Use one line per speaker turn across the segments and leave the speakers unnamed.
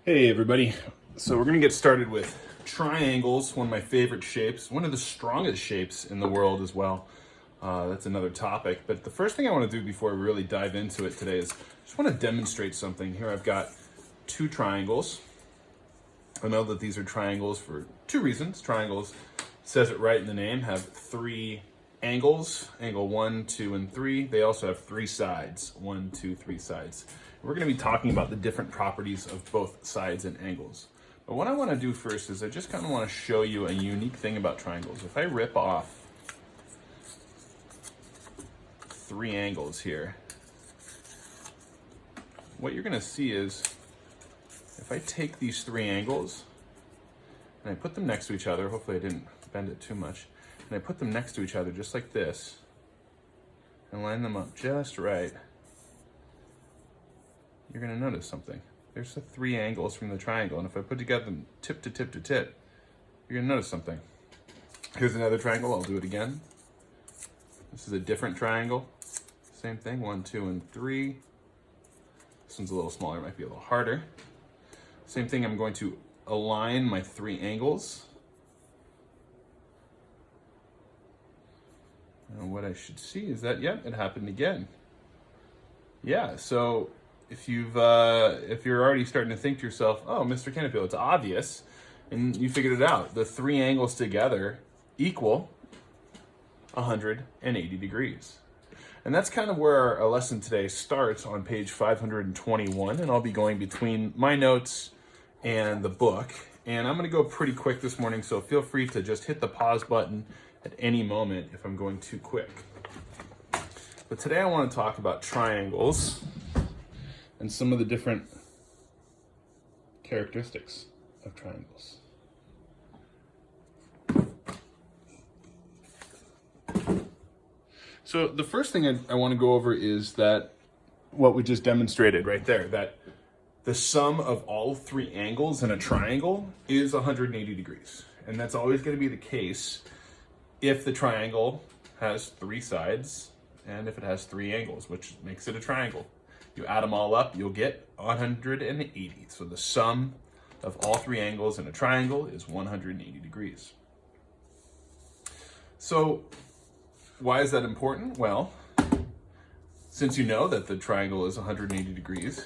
Hey everybody. So we're gonna get started with triangles, one of my favorite shapes, one of the strongest shapes in the world as well. That's another topic. But the first thing I wanna do before we really dive into it today is just wanna demonstrate something. Here I've got two triangles. I know that these are triangles for two reasons. Triangles, says it right in the name, have three angles, angle 1, 2, and 3. They also have three sides, 1, 2, 3 sides. We're going to be talking about the different properties of both sides and angles. But what I want to do first is I just kind of want to show you a unique thing about triangles. If I rip off three angles here, what you're going to see is if I take these three angles and I put them next to each other, hopefully I didn't bend it too much, and I put them next to each other just like this and line them up just right, you're going to notice something. There's the three angles from the triangle, and if I put together them tip to tip to tip, you're going to notice something. Here's another triangle. I'll do it again. This is a different triangle. Same thing, 1, 2, and 3. This one's a little smaller, might be a little harder. Same thing, I'm going to align my three angles. And what I should see is that, yep, it happened again. Yeah, so if you're already starting to think to yourself, oh, Mr. Canapil, it's obvious, and you figured it out. The three angles together equal 180 degrees. And that's kind of where our lesson today starts on page 521, and I'll be going between my notes and the book. And I'm gonna go pretty quick this morning, so feel free to just hit the pause button at any moment if I'm going too quick. But today I want to talk about triangles and some of the different characteristics of triangles. So the first thing I want to go over is that what we just demonstrated right there, that the sum of all three angles in a triangle is 180 degrees. And that's always going to be the case if the triangle has three sides and if it has three angles, which makes it a triangle. You add them all up, you'll get 180. So the sum of all three angles in a triangle is 180 degrees. So why is that important? Well, since you know that the triangle is 180 degrees,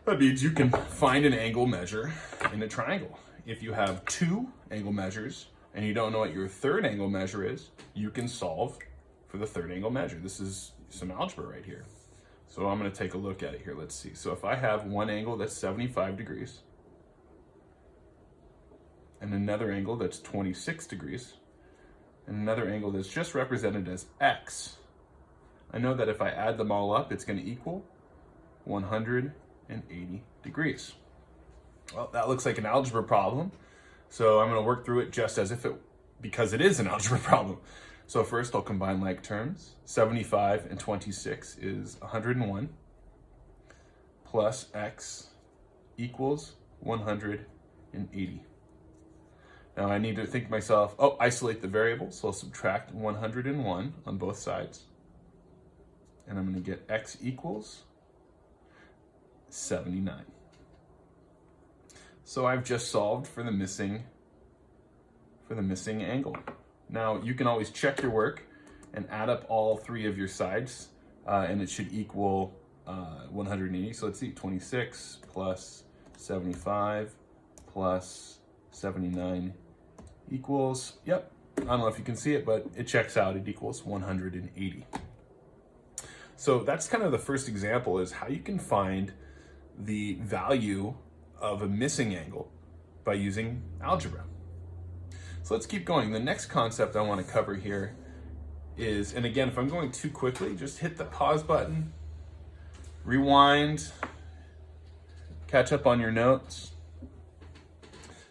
that means you can find an angle measure in a triangle. If you have two angle measures and you don't know what your third angle measure is, you can solve for the third angle measure. This is some algebra right here. So I'm going to take a look at it here. Let's see. So if I have one angle that's 75 degrees and another angle that's 26 degrees and another angle that's just represented as x, I know that if I add them all up, it's going to equal 180 degrees. Well, that looks like an algebra problem. So I'm going to work through it just as if because it is an algebra problem. So first I'll combine like terms. 75 and 26 is 101 plus x equals 180. Now I need to think to myself, isolate the variables. So I'll subtract 101 on both sides. And I'm going to get x equals 79. So I've just solved for the missing angle. Now you can always check your work and add up all three of your sides, and it should equal 180. So let's see, 26 plus 75 plus 79 equals, yep, I don't know if you can see it, but it checks out. It equals 180. So that's kind of the first example, is how you can find the value of a missing angle by using algebra. So let's keep going. The next concept I want to cover here is, and again, if I'm going too quickly, just hit the pause button, rewind, catch up on your notes.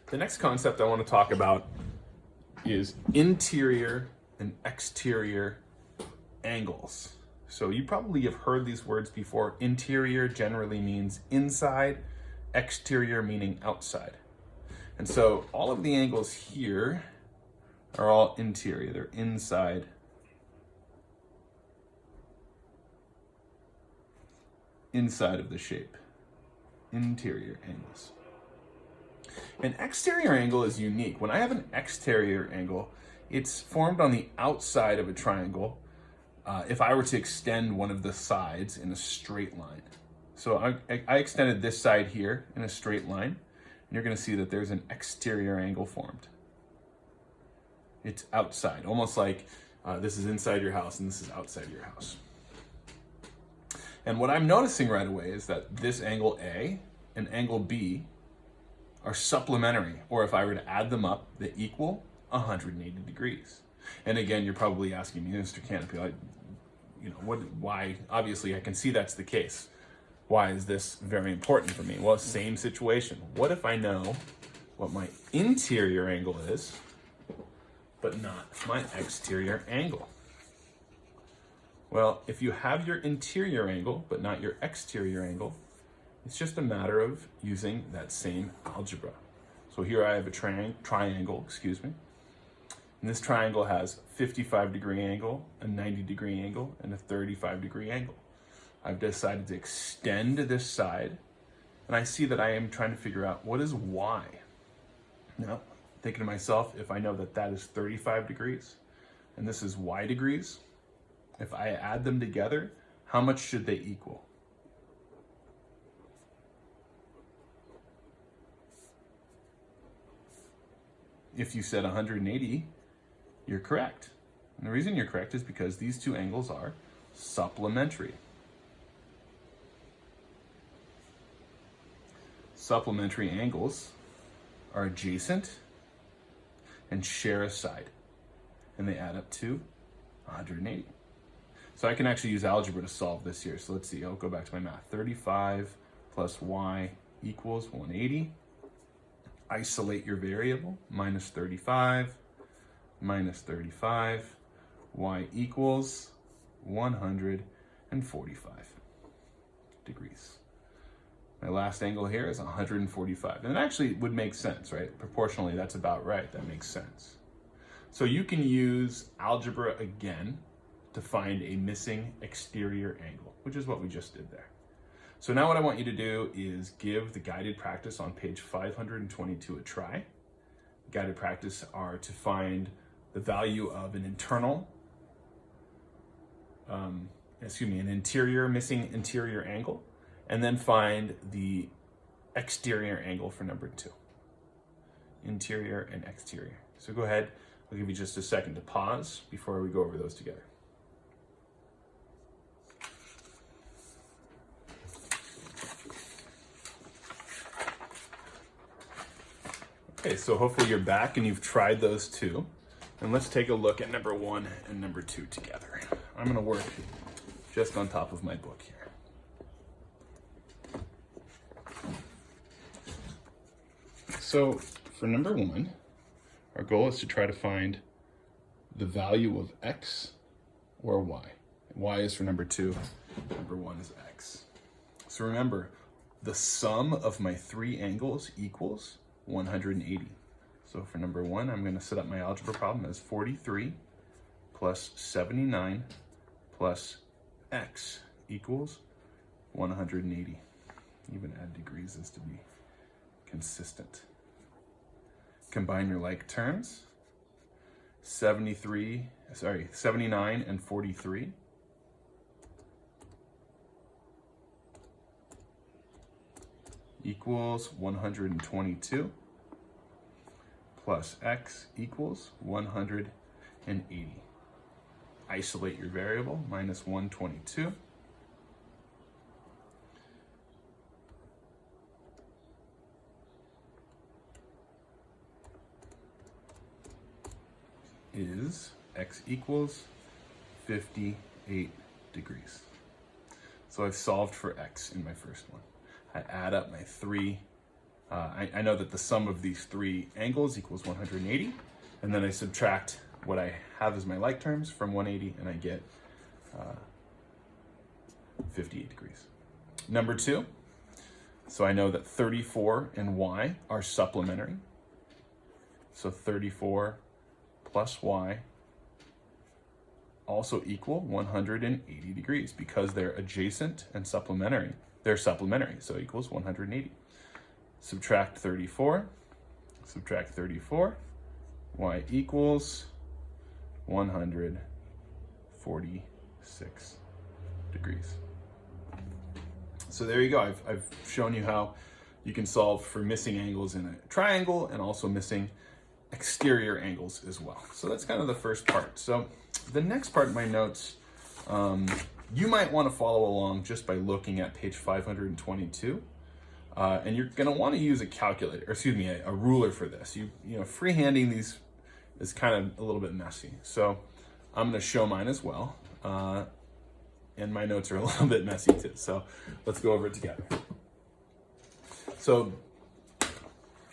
The next concept I want to talk about is interior and exterior angles. So you probably have heard these words before. Interior generally means inside, exterior meaning outside. And so all of the angles here are all interior. They're inside of the shape. interior angles. An exterior angle is unique. When I have an exterior angle, it's formed on the outside of a triangle if I were to extend one of the sides in a straight line. So I extended this side here in a straight line, and you're going to see that there's an exterior angle formed. It's outside, almost like this is inside your house and this is outside your house. And what I'm noticing right away is that this angle A and angle B are supplementary, or if I were to add them up, they equal 180 degrees. And again, you're probably asking me, Mr. Canopy, why? Obviously, I can see that's the case. Why is this very important for me? Well, same situation. What if I know what my interior angle is, but not my exterior angle? Well, if you have your interior angle, but not your exterior angle, it's just a matter of using that same algebra. So here I have a triangle, and this triangle has 55-degree angle, a 90-degree angle, and a 35-degree angle. I've decided to extend this side, and I see that I am trying to figure out what is y. Now, thinking to myself, if I know that that is 35 degrees, and this is y degrees, if I add them together, how much should they equal? If you said 180, you're correct. And the reason you're correct is because these two angles are supplementary. Supplementary angles are adjacent and share a side, and they add up to 180. So I can actually use algebra to solve this here. So let's see, I'll go back to my math. 35 plus y equals 180. Isolate your variable, minus 35, y equals 145 degrees. My last angle here is 145. And it actually would make sense, right? Proportionally, that's about right. That makes sense. So you can use algebra again to find a missing exterior angle, which is what we just did there. So now what I want you to do is give the guided practice on page 522 a try. Guided practice are to find the value of an missing interior angle, and then find the exterior angle for number 2. Interior and exterior. So go ahead, I'll give you just a second to pause before we go over those together. Okay, so hopefully you're back and you've tried those two. And let's take a look at number 1 and number 2 together. I'm gonna work just on top of my book here. So for number 1, our goal is to try to find the value of x or y. Y is for number 2, number 1 is x. So remember, the sum of my 3 angles equals 180. So for number 1, I'm going to set up my algebra problem as 43 plus 79 plus x equals 180. Even add degrees as to be consistent. Combine your like terms. 79 and 43 equals 122 plus x equals 180. Isolate your variable, minus 122. Is x equals 58 degrees. So I've solved for x in my first one. I add up my 3. I know that the sum of these 3 angles equals 180, and then I subtract what I have as my like terms from 180, and I get 58 degrees. Number 2, so I know that 34 and y are supplementary. So 34 plus y also equal 180 degrees because they're adjacent and supplementary. they're supplementary, so equals 180. Subtract 34, subtract 34, y equals 146 degrees. So there you go. I've shown you how you can solve for missing angles in a triangle and also missing exterior angles as well. So that's kind of the first part. So the next part of my notes, you might want to follow along just by looking at page 522. And you're going to want to use a calculator, or excuse me, a ruler for this. You know, freehanding these is kind of a little bit messy. So I'm going to show mine as well. And my notes are a little bit messy too. So let's go over it together. So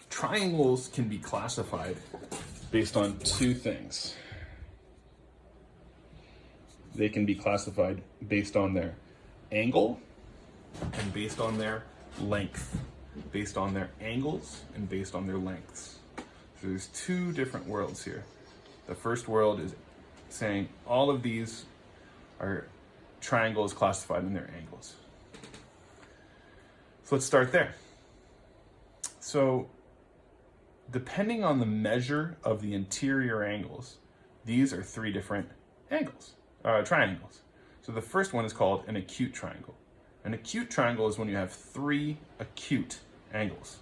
triangles can be classified based on two things. They can be classified based on their angle and based on their length, based on their angles and based on their lengths. So there's two different worlds here. The first world is saying all of these are triangles classified in their angles. So let's start there. So depending on the measure of the interior angles, these are three different angles, triangles. So the first one is called an acute triangle. An acute triangle is when you have three acute angles.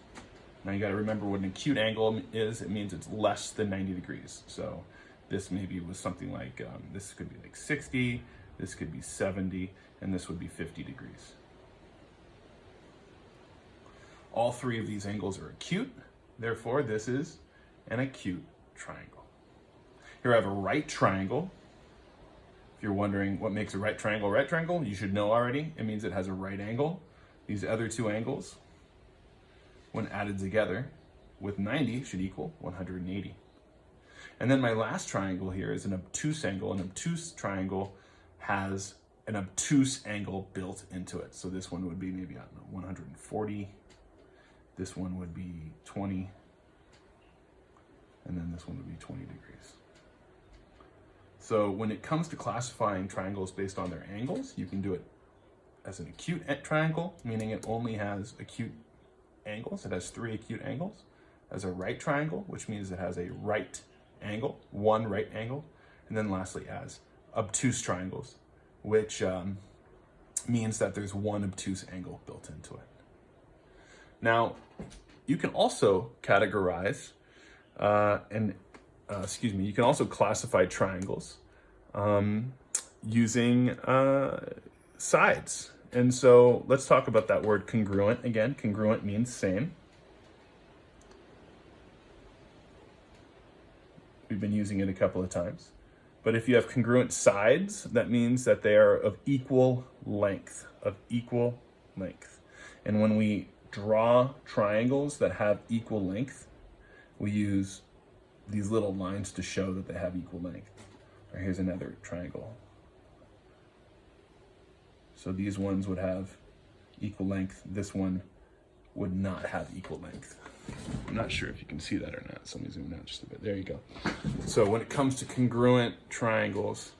Now you got to remember what an acute angle is. It means it's less than 90 degrees. So this maybe was something like, this could be like 60, this could be 70, and this would be 50 degrees. All three of these angles are acute. Therefore, this is an acute triangle. Here I have a right triangle. If you're wondering what makes a right triangle, you should know already. It means it has a right angle. These other two angles, when added together with 90, should equal 180. And then my last triangle here is an obtuse angle. An obtuse triangle has an obtuse angle built into it. So this one would be maybe, I don't know, 140. This one would be 20. And then this one would be 20 degrees. So when it comes to classifying triangles based on their angles, you can do it as an acute triangle, meaning it only has acute angles. It has three acute angles. As a right triangle, which means it has a right angle, one right angle. And then lastly, as obtuse triangles, which means that there's one obtuse angle built into it. Now, you can also categorize you can also classify triangles using sides. And so let's talk about that word congruent again. Congruent means same. We've been using it a couple of times. But if you have congruent sides, that means that they are of equal length, And when we draw triangles that have equal length, we use these little lines to show that they have equal length. Or here's another triangle. So these ones would have equal length. This one would not have equal length. I'm not sure if you can see that or not. So let me zoom out just a bit. There you go. So when it comes to congruent triangles,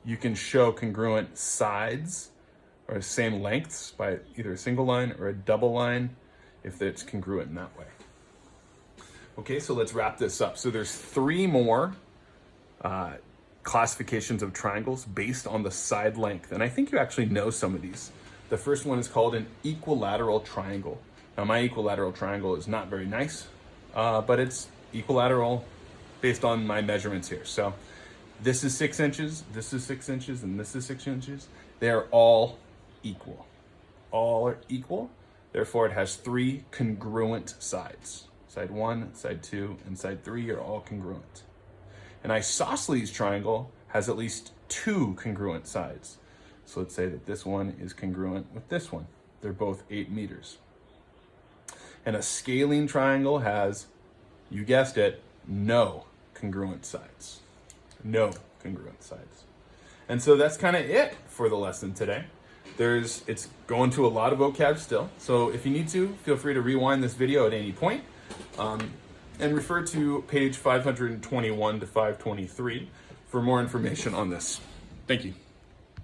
you can show congruent sides or same lengths by either a single line or a double line if it's congruent in that way. Okay, so let's wrap this up. So there's three more classifications of triangles based on the side length. And I think you actually know some of these. The first one is called an equilateral triangle. Now my equilateral triangle is not very nice, but it's equilateral based on my measurements here. So this is 6 inches, this is 6 inches, and this is 6 inches. They're all equal. All are equal. Therefore, it has three congruent sides. Side 1, side 2, and side 3 are all congruent. An isosceles triangle has at least 2 congruent sides. So let's say that this one is congruent with this one. They're both 8 meters. And a scalene triangle has, you guessed it, no congruent sides. No congruent sides. And so that's kind of it for the lesson today. It's going to a lot of vocab still. So if you need to, feel free to rewind this video at any point. And refer to page 521 to 523 for more information on this. Thank you.